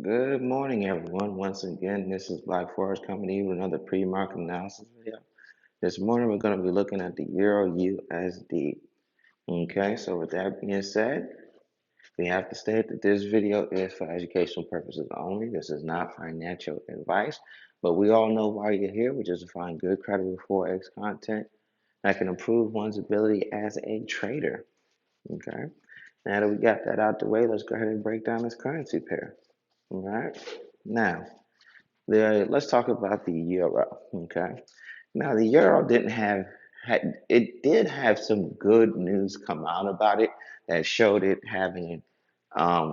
Good morning, everyone. Once again, this is Blackforexgroup coming to you with another pre-market analysis video. This morning, we're going to be looking at the Euro USD. Okay, so with that being said, we have to state that this video is for educational purposes only. This is not financial advice, but we all know why you're here, which is to find good, credible Forex content that can improve one's ability as a trader. Okay, now that we got that out the way, let's go ahead and break down this currency pair. All right, now. Let's talk about the euro. Okay. Now the euro didn't have it did have some good news come out about it that showed it having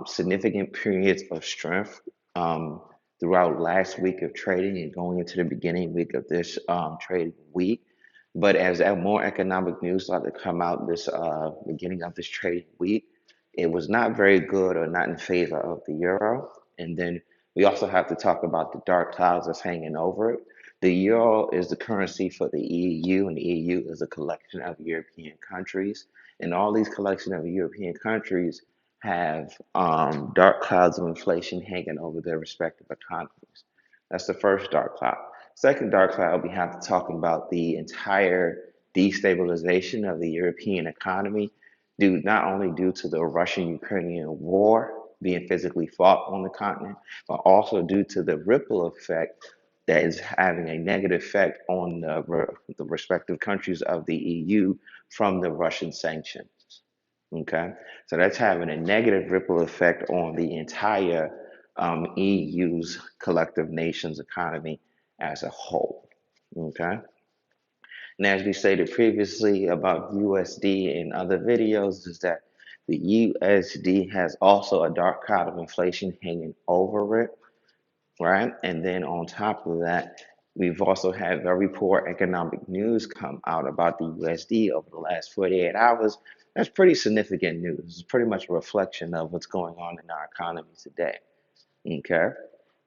significant periods of strength throughout last week of trading and going into the beginning week of this trading week. But as more economic news started to come out this beginning of this trading week, it was not very good or not in favor of the euro. And then we also have to talk about the dark clouds that's hanging over it. The euro is the currency for the EU, and the EU is a collection of European countries. And all these collection of European countries have dark clouds of inflation hanging over their respective economies. That's the first dark cloud. Second dark cloud, we have to talk about the entire destabilization of the European economy, not only due to the Russian-Ukrainian war being physically fought on the continent, but also due to the ripple effect that is having a negative effect on the respective countries of the EU from the Russian sanctions. Okay, so that's having a negative ripple effect on the entire EU's collective nations economy as a whole. Okay, and as we stated previously about USD in other videos, is that the USD has also a dark cloud of inflation hanging over it, right? And then on top of that, we've also had very poor economic news come out about the USD over the last 48 hours. That's pretty significant news. It's pretty much a reflection of what's going on in our economy today. Okay.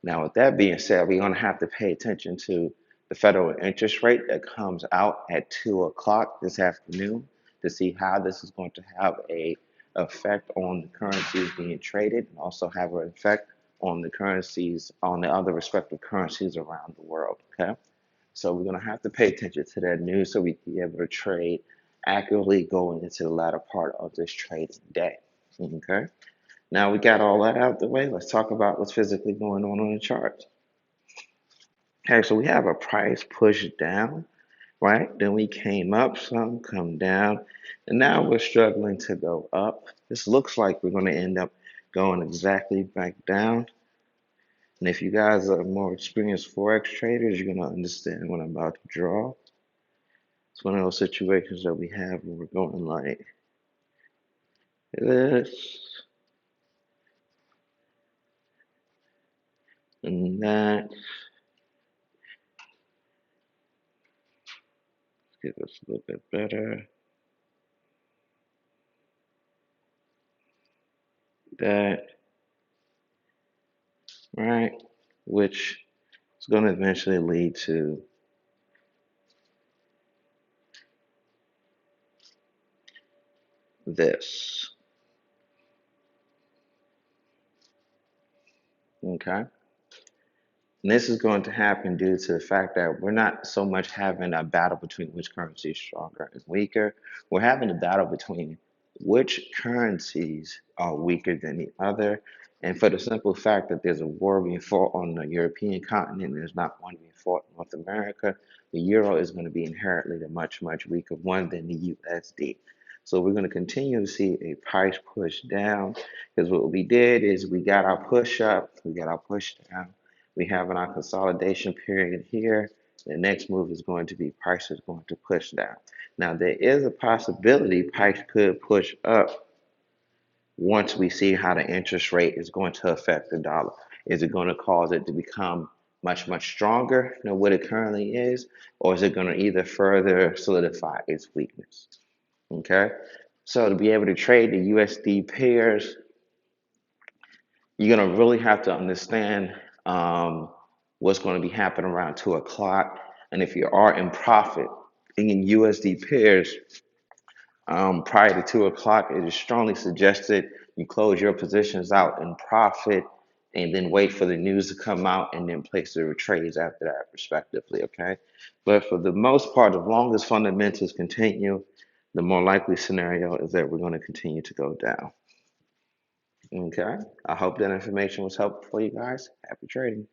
Now, with that being said, we're going to have to pay attention to the federal interest rate that comes out at 2 o'clock this afternoon to see how this is going to have a effect on the currencies being traded and also have an effect on the currencies, on the other respective currencies around the world. Okay. So we're going to have to pay attention to that news so we can be able to trade accurately going into the latter part of this trading day. Okay. Now we got all that out the way. Let's talk about what's physically going on the chart. Okay, so we have a price push down, right? Then we came up some, come down, and now we're struggling to go up. This looks like we're going to end up going exactly back down. And if you guys are more experienced Forex traders, you're going to understand what I'm about to draw. It's one of those situations that we have where we're going like this and that. Let's get this a little bit better. That, right? Which is going to eventually lead to this. Okay. And this is going to happen due to the fact that we're not so much having a battle between which currency is stronger and weaker. We're having a battle between which currencies are weaker than the other. And for the simple fact that there's a war being fought on the European continent, and there's not one being fought in North America, the euro is going to be inherently the much, much weaker one than the USD. So we're going to continue to see a price push down because what we did is we got our push up, we got our push down. We have our consolidation period here. The next move is going to be price is going to push down. Now, there is a possibility price could push up once we see how the interest rate is going to affect the dollar. Is it going to cause it to become much, much stronger than what it currently is, or is it going to either further solidify its weakness? Okay, so to be able to trade the USD pairs, you're going to really have to understand what's going to be happening around 2 o'clock. And if you are in profit in USD pairs prior to 2 o'clock, it is strongly suggested you close your positions out in profit and then wait for the news to come out and then place their trades after that, respectively. Okay. But for the most part, as long as fundamentals continue, the more likely scenario is that we're going to continue to go down. Okay. I hope that information was helpful for you guys. Happy trading.